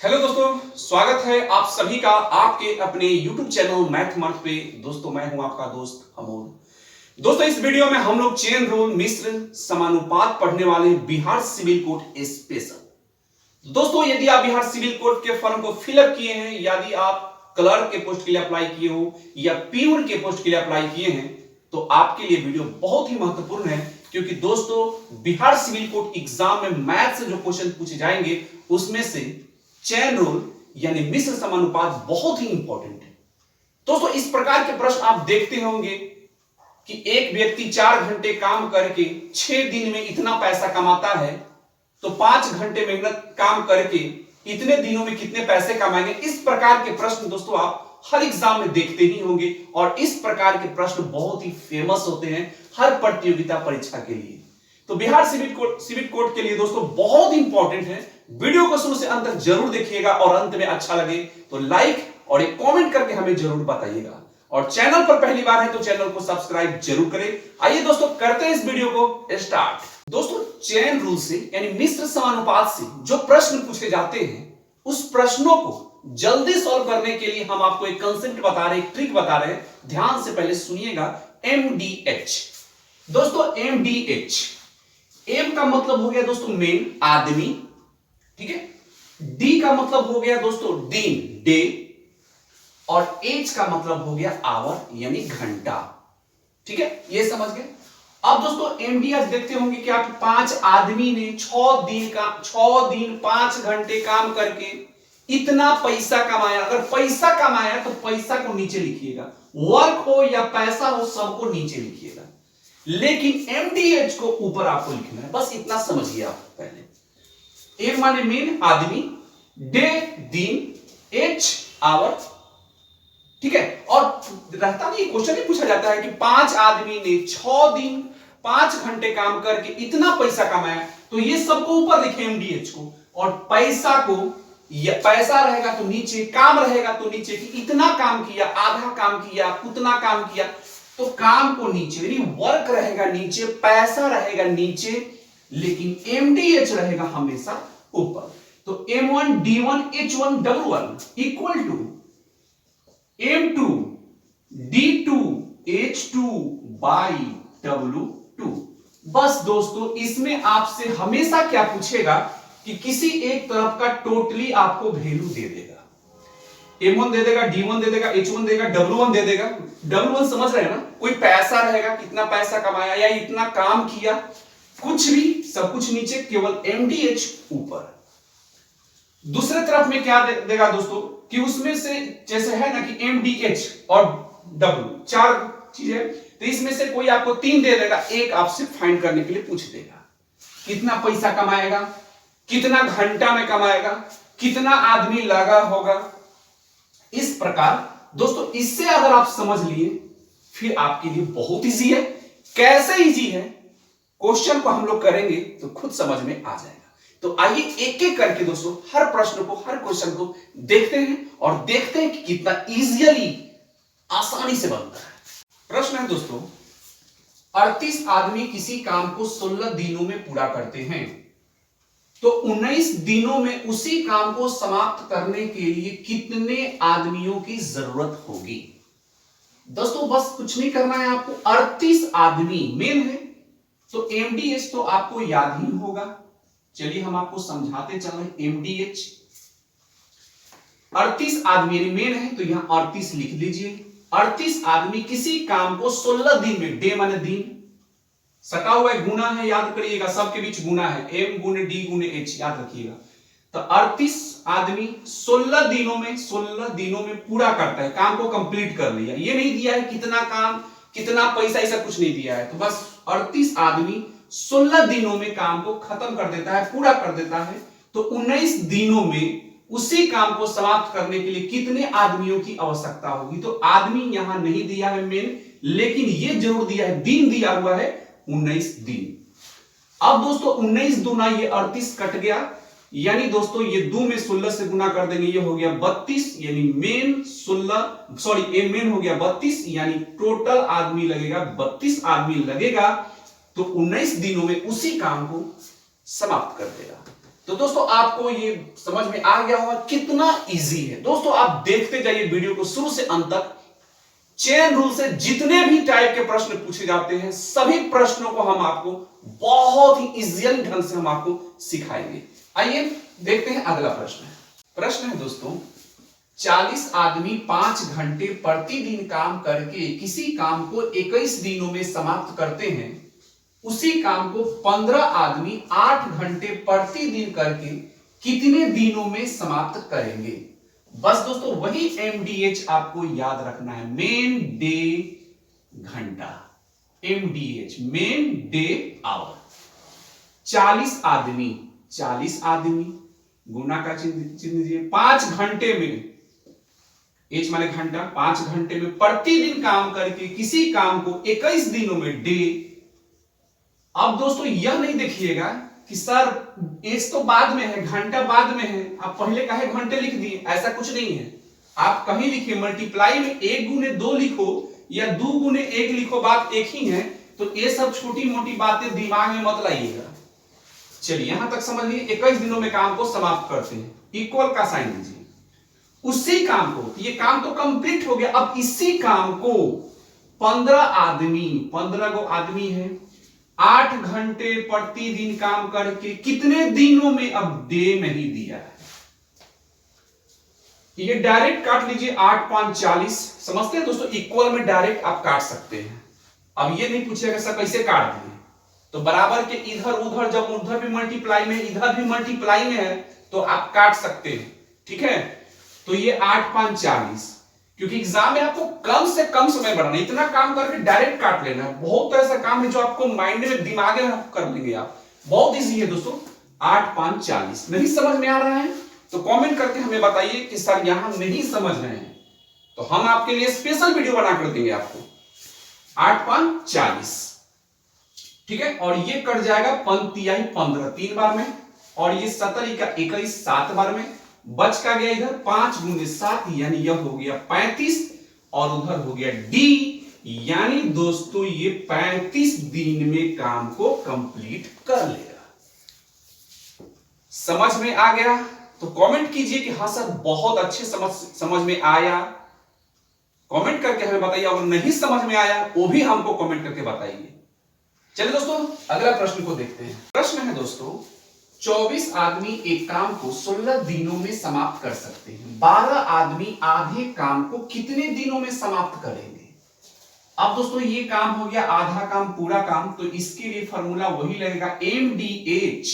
Hello दोस्तों, स्वागत है आप सभी का आपके अपने YouTube चैनल मैथ मर्थ पे। दोस्तों मैं हूं आपका दोस्त अमोल। दोस्तों इस वीडियो में हम लोग चेन रूल मिश्र समानुपात पढ़ने वाले हैं बिहार सिविल कोड स्पेशल। दोस्तों यदि आप बिहार सिविल कोड के फॉर्म को फिलअप किए हैं, यदि आप क्लर्क के पोस्ट के लिए अप्लाई किए हो या प्यून के पोस्ट के लिए अप्लाई किए हैं, तो आपके लिए वीडियो बहुत ही महत्वपूर्ण है। क्योंकि दोस्तों बिहार सिविल कोड एग्जाम में मैथ से जो क्वेश्चन पूछे जाएंगे उसमें से चेन रूल यानी मिश्र समानुपात बहुत ही इंपॉर्टेंट है। दोस्तों इस प्रकार के प्रश्न आप देखते होंगे कि एक व्यक्ति 4 घंटे काम करके 6 दिन में इतना पैसा कमाता है, तो 5 घंटे मेहनत काम करके इतने दिनों में कितने पैसे कमाएंगे। इस प्रकार के प्रश्न दोस्तों आप हर एग्जाम में देखते ही होंगे और इस प्रकार के प्रश्न बहुत ही फेमस होते हैं हर प्रतियोगिता परीक्षा के लिए। तो बिहार सिविल कोड के लिए दोस्तों बहुत इंपॉर्टेंट है। वीडियो को शुरू से अंत तक जरूर देखिएगा और अंत में अच्छा लगे तो लाइक और एक कमेंट करके हमें जरूर बताइएगा। और चैनल पर पहली बार है तो चैनल को सब्सक्राइब जरूर करें। आइए दोस्तों करते हैं इस वीडियो को स्टार्ट। दोस्तों चेन रूल से यानी मिश्र समानुपात से जो प्रश्न पूछे जाते हैं उस प्रश्नों को जल्दी सॉल्व करने के लिए हम आपको एक कंसेप्ट बता रहे हैं, एक ट्रिक बता रहे हैं। ध्यान से पहले सुनिएगा। MDH। दोस्तों MDH, एम का मतलब हो गया दोस्तों मेन आदमी, ठीक है। डी का मतलब हो गया दोस्तों दिन डे, और एच का मतलब हो गया आवर यानी घंटा, ठीक है। ये समझ गए। अब दोस्तों एमडीएच देखते होंगे कि आप 5 आदमी ने 6 दिन 5 घंटे काम करके इतना पैसा कमाया। अगर पैसा कमाया तो पैसा को नीचे लिखिएगा, वर्क हो या पैसा हो सबको नीचे लिखिएगा, लेकिन एमडीएच को ऊपर आपको लिखना है। बस इतना समझिए आप पहले। एम माने मेन आदमी, डे दिन, एच आवर, ठीक है। और रहता नहीं, क्वेश्चन ही पूछा जाता है कि 5 आदमी ने 6 दिन 5 घंटे काम करके इतना पैसा कमाया, तो ये सबको ऊपर लिखे एमडीएच को, और पैसा को पैसा रहेगा तो नीचे, काम रहेगा तो नीचे कि इतना काम किया, आधा काम किया, उतना काम किया, तो काम को नीचे यानी वर्क रहेगा नीचे, पैसा रहेगा नीचे, लेकिन एमडीएच रहेगा हमेशा ऊपर। तो M1 D1 H1 W1 equal to M2 D2 H2 by W2। बस दोस्तों इसमें आपसे हमेशा क्या पूछेगा कि किसी एक तरफ का टोटली आपको वैल्यू दे देगा। M1 दे देगा, D1 दे देगा, H1 देगा, W1 दे देगा। W1 समझ रहे हैं ना, कोई पैसा रहेगा, कितना पैसा कमाया या इतना काम किया, कुछ भी, सब कुछ नीचे, केवल MDH ऊपर। दूसरे तरफ में क्या देगा दोस्तों कि उसमें से जैसे है ना कि MDH और W 4 चीजें, तो इसमें से कोई आपको 3 दे देगा, एक आपसे फाइंड करने के लिए पूछ देगा कितना पैसा कमाएगा, कितना घंटा में कमाएगा, कितना आदमी लगा होगा। इस प्रकार दोस्तों इससे अगर आप समझ लिए फिर आपके लिए बहुत इजी है। कैसे इजी है क्वेश्चन को हम लोग करेंगे तो खुद समझ में आ जाएगा। तो आइए एक एक करके दोस्तों हर प्रश्न को, हर क्वेश्चन को देखते हैं और देखते हैं कि कितना इजीली, आसानी से बनता है। प्रश्न है दोस्तों, 38 आदमी किसी काम को 16 दिनों में पूरा करते हैं, तो 19 दिनों में उसी काम को समाप्त करने के लिए कितने आदमियों की जरूरत होगी। दोस्तों बस कुछ नहीं करना है आपको, 38 आदमी मेन है तो एमडीएच तो आपको याद ही होगा। चलिए हम आपको समझाते चल रहे। एमडीएच 38 आदमी मेन है तो यहां 38 लिख लीजिए। 38 आदमी किसी काम को 16 दिन में, डे माने दिन, सटा हुआ है, गुना है, याद करिएगा, सबके बीच गुना है, M गुने D गुने H, याद रखिएगा। तो 38 आदमी 16 दिनों में पूरा करता है, काम को कंप्लीट कर लिया। ये नहीं दिया है कितना काम, कितना पैसा, ऐसा कुछ नहीं दिया है। तो बस 38 आदमी 16 दिनों में काम को खत्म कर देता है, पूरा कर देता है। तो 19 दिनों में उसी काम को समाप्त करने के लिए कितने आदमियों की आवश्यकता होगी। तो आदमी यहां नहीं दिया है मेन, लेकिन ये जरूर दिया है, दिन दिया हुआ है 19 दिन। अब दोस्तों 19 दूना ये 38 कट गया, यानी दोस्तों ये 2 में 16 से गुना कर देंगे, ये हो गया 32, यानी मेन 16, सॉरी मेन हो गया 32, यानी टोटल आदमी लगेगा 32 आदमी लगेगा। तो 19 दिनों में उसी काम को समाप्त कर देगा। तो दोस्तों आपको ये समझ में आ गया होगा कितना इजी है। दोस्तों आप देखते जाइए वीडियो को शुरू से अंत तक। चेन रूल से जितने भी टाइप के प्रश्न पूछे जाते हैं सभी प्रश्नों को हम आपको बहुत ही इजियल ढंग से हम आपको सिखाएंगे। आइए देखते हैं अगला प्रश्न। प्रश्न है दोस्तों, 40 आदमी 5 घंटे प्रतिदिन काम करके किसी काम को 21 दिनों में समाप्त करते हैं। उसी काम को 15 आदमी 8 घंटे प्रतिदिन करके कितने दिनों में समाप्त करेंगे। बस दोस्तों वही MDH आपको याद रखना है, मेन डे घंटा, MDH मेन डे आवर। 40 आदमी गुना का चिन्ह दीजिए, 5 घंटे में, एच माने घंटा, 5 घंटे में प्रतिदिन काम करके किसी काम को 21 दिनों में डे। अब दोस्तों यह नहीं देखिएगा कि सर एच तो बाद में है, घंटा बाद में है, आप पहले काहे घंटे लिख दिए, ऐसा कुछ नहीं है। आप कहीं लिखिए, मल्टीप्लाई में 1 गुने 2 लिखो या 2 गुने 1 लिखो, बात एक ही है। तो ये सब छोटी मोटी बातें दिमाग में मत लाइएगा। चलिए यहां तक समझ लीजिए, 21 दिनों में काम को समाप्त करते हैं, इक्वल का साइन दीजिए। उसी काम को, ये काम तो कंप्लीट हो गया, अब इसी काम को 15 गो आदमी है, 8 घंटे प्रतिदिन काम करके कितने दिनों में, अब डे नहीं दिया है, ये डायरेक्ट काट लीजिए, 8 5 40। समझते हैं दोस्तों, इक्वल में डायरेक्ट आप काट सकते हैं। अब ये नहीं पूछेगा सर कैसे काट दिए, तो बराबर के इधर उधर, जब उधर भी मल्टीप्लाई में इधर भी मल्टीप्लाई में है तो आप काट सकते हैं, ठीक है। तो ये 8 5 40, क्योंकि एग्जाम में आपको कम से कम समय बढ़ाना, इतना काम करके डायरेक्ट काट लेना है। बहुत ऐसा काम है जो आपको माइंड में, दिमाग में कर लेंगे आप, बहुत इजी है दोस्तों। 8 5 40 नहीं समझ में आ रहा है तो कमेंट करके हमें बताइए कि सर यहां नहीं समझ रहे हैं, तो हम आपके लिए स्पेशल वीडियो बना कर देंगे आपको। 8 5 40, ठीक है। और ये कट जाएगा पंक्तियाई 15 3 बार में, और ये 17 का 21 7 बार में, बच का गया इधर 5 गुने 7, यानी यह हो गया 35, और उधर हो गया डी, यानी दोस्तों ये 35 दिन में काम को कंप्लीट कर लेगा। समझ में आ गया तो कमेंट कीजिए कि हाँ सर बहुत अच्छे समझ में आया, कमेंट करके हमें बताइए। अगर नहीं समझ में आया वो भी हमको कमेंट करके बताइए। चलिए दोस्तों अगला प्रश्न को देखते हैं। प्रश्न है दोस्तों, 24 आदमी एक काम को 16 दिनों में समाप्त कर सकते हैं, 12 आदमी आधे काम को कितने दिनों में समाप्त करेंगे। अब दोस्तों ये काम हो गया आधा काम पूरा काम, तो इसके लिए फॉर्मूला वही लगेगा MDH,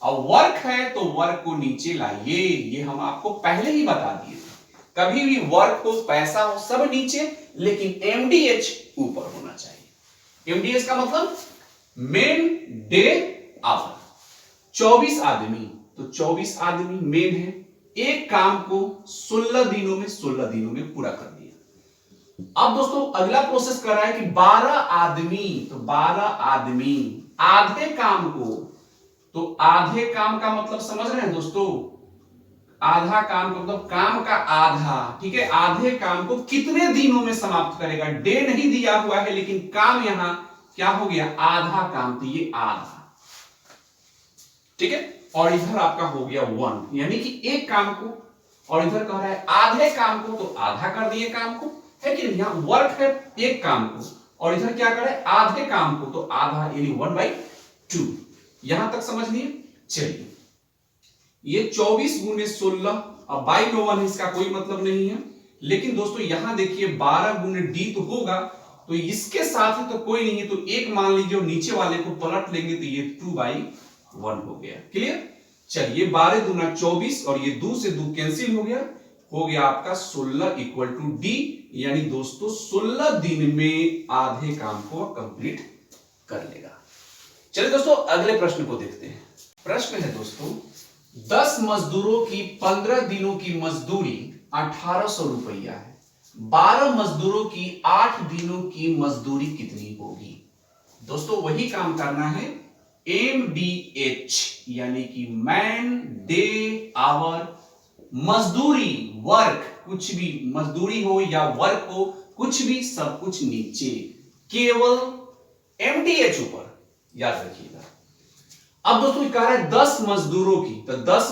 और वर्क है तो वर्क को नीचे लाइए, ये हम आपको पहले ही बता दिए। कभी भी वर्क हो पैसा हो सब नीचे, लेकिन MDH ऊपर होना चाहिए। MDH का मतलब मेन डे आवर। 24 आदमी, तो 24 आदमी मेन है, एक काम को 16 दिनों में पूरा कर दिया। अब दोस्तों अगला प्रोसेस कर रहा है कि 12 आदमी, तो 12 आदमी आधे काम को, तो आधे काम का मतलब समझ रहे हैं दोस्तों, आधा काम का मतलब काम का आधा, ठीक है। आधे काम को कितने दिनों में समाप्त करेगा, डे नहीं दिया हुआ है, लेकिन काम यहां क्या हो गया आधा काम, तो ये आधा, ठीक है। और इधर आपका हो गया 1, यानी कि एक काम को, और इधर कह रहा है आधे काम को, तो आधा कर दिए काम को, है कि यहां वर्क है एक काम को, और इधर क्या कर रहा है आधे काम को, तो आधा यानी 1/2। यहां तक समझ लिए। चलिए ये 24 गुने 16, अब बाई में 1 इसका कोई मतलब नहीं है, लेकिन दोस्तों यहां देखिए 12 गुने डी तो होगा, तो इसके साथ ही तो कोई नहीं है, तो एक मान लीजिए और नीचे वाले को पलट लेंगे तो ये 2/1 हो गया। क्लियर। चलिए 12 दूना 24, और ये 2 से 2 कैंसिल हो गया आपका 16 इक्वल टू डी, यानी दोस्तों 16 दिन में आधे काम को कंप्लीट कर लेगा। चलिए दोस्तों अगले प्रश्न को देखते हैं। प्रश्न है दोस्तों, 10 मजदूरों की 15 दिनों की मजदूरी 1800 रुपया है, 12 मजदूरों की 8 दिनों की मजदूरी कितनी होगी। दोस्तों वही काम करना है, MDH यानी कि मैन डे आवर, मजदूरी वर्क, कुछ भी मजदूरी हो या वर्क हो, कुछ भी सब कुछ नीचे, केवल MDH ऊपर, याद रखिएगा। अब दोस्तों ये कह रहा है 10 मजदूरों की, तो 10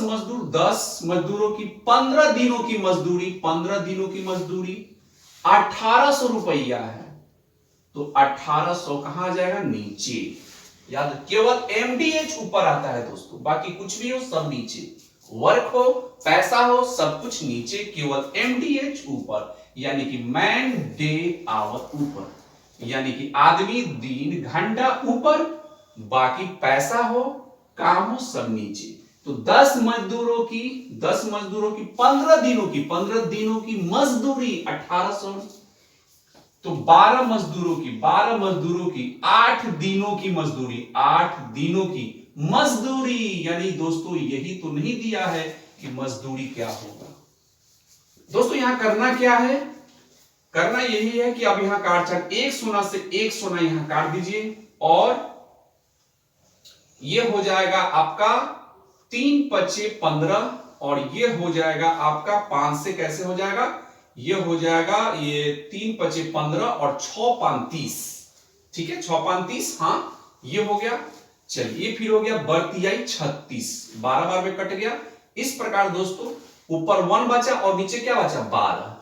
मजदूरों की 15 दिनों की मजदूरी, 15 दिनों की मजदूरी 1800 रुपया है। तो 1800 कहां आ जाएगा, नीचे। याद, केवल एमडीएच ऊपर आता है दोस्तों, बाकी कुछ भी हो सब नीचे। वर्क हो, पैसा हो, सब कुछ नीचे, केवल एमडीएच ऊपर, यानी कि मैन डे आवर ऊपर, यानी कि आदमी दिन घंटा ऊपर, बाकी पैसा हो, काम हो, सब नीचे। तो 10 मजदूरों की 15 दिनों की मजदूरी 1800। तो 12 मजदूरों की 8 दिनों की मजदूरी, 8 दिनों की मजदूरी, यानी दोस्तों यही तो नहीं दिया है कि मजदूरी क्या होगा। दोस्तों यहां करना क्या है, करना यही है कि अब यहां काट छाट, एक सोना से एक सोना यहां काट दीजिए, और ये हो जाएगा आपका 3 पचे 15, और ये हो जाएगा आपका 5 से कैसे हो जाएगा, ये हो जाएगा, ये 3 पचे 15 और 6 5 30, ठीक है, 6 5 30, हाँ ये हो गया। चलिए फिर हो गया बरतियाई 36, 12 बार में कट गया। इस प्रकार दोस्तों ऊपर 1 बचा और नीचे क्या बचा, 12।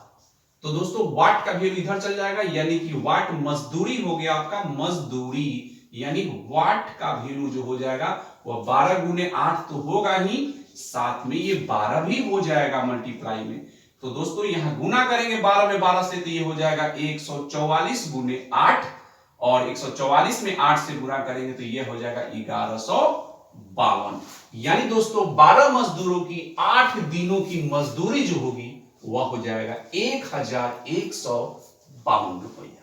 तो दोस्तों वाट का वैल्यू इधर चल जाएगा, यानी कि वाट मजदूरी हो गया आपका, मजदूरी, यानी वाट का वैल्यू जो हो जाएगा वह 12 गुने 8 तो होगा ही, साथ में ये 12 भी हो जाएगा मल्टीप्लाई में। तो दोस्तों यहां गुना करेंगे 12 में 12 से, तो ये हो जाएगा 144 गुने 8, और 144 में 8 से गुना करेंगे तो ये हो जाएगा 1152। यानी दोस्तों 12 मजदूरों की 8 दिनों की मजदूरी जो होगी वह हो जाएगा 1152 रुपया।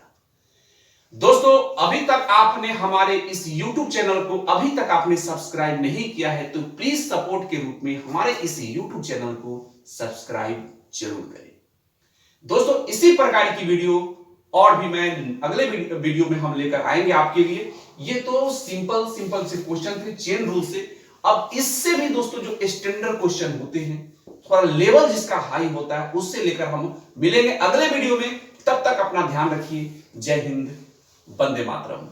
दोस्तों अभी तक आपने हमारे इस YouTube चैनल को अभी तक आपने सब्सक्राइब नहीं किया है, तो प्लीज सपोर्ट के रूप में हमारे इस YouTube चैनल को सब्सक्राइब जरूर करें। दोस्तों इसी प्रकार की वीडियो और भी मैं अगले वीडियो में हम लेकर आएंगे आपके लिए। ये तो सिंपल से क्वेश्चन थे चेन रूल से। अब इससे भी दोस्तों जो स्टैंडर्ड क्वेश्चन होते हैं, थोड़ा लेवल जिसका हाई होता है, उससे लेकर हम मिलेंगे अगले वीडियो में। तब तक अपना ध्यान रखिए। जय हिंद, वंदे मातरम।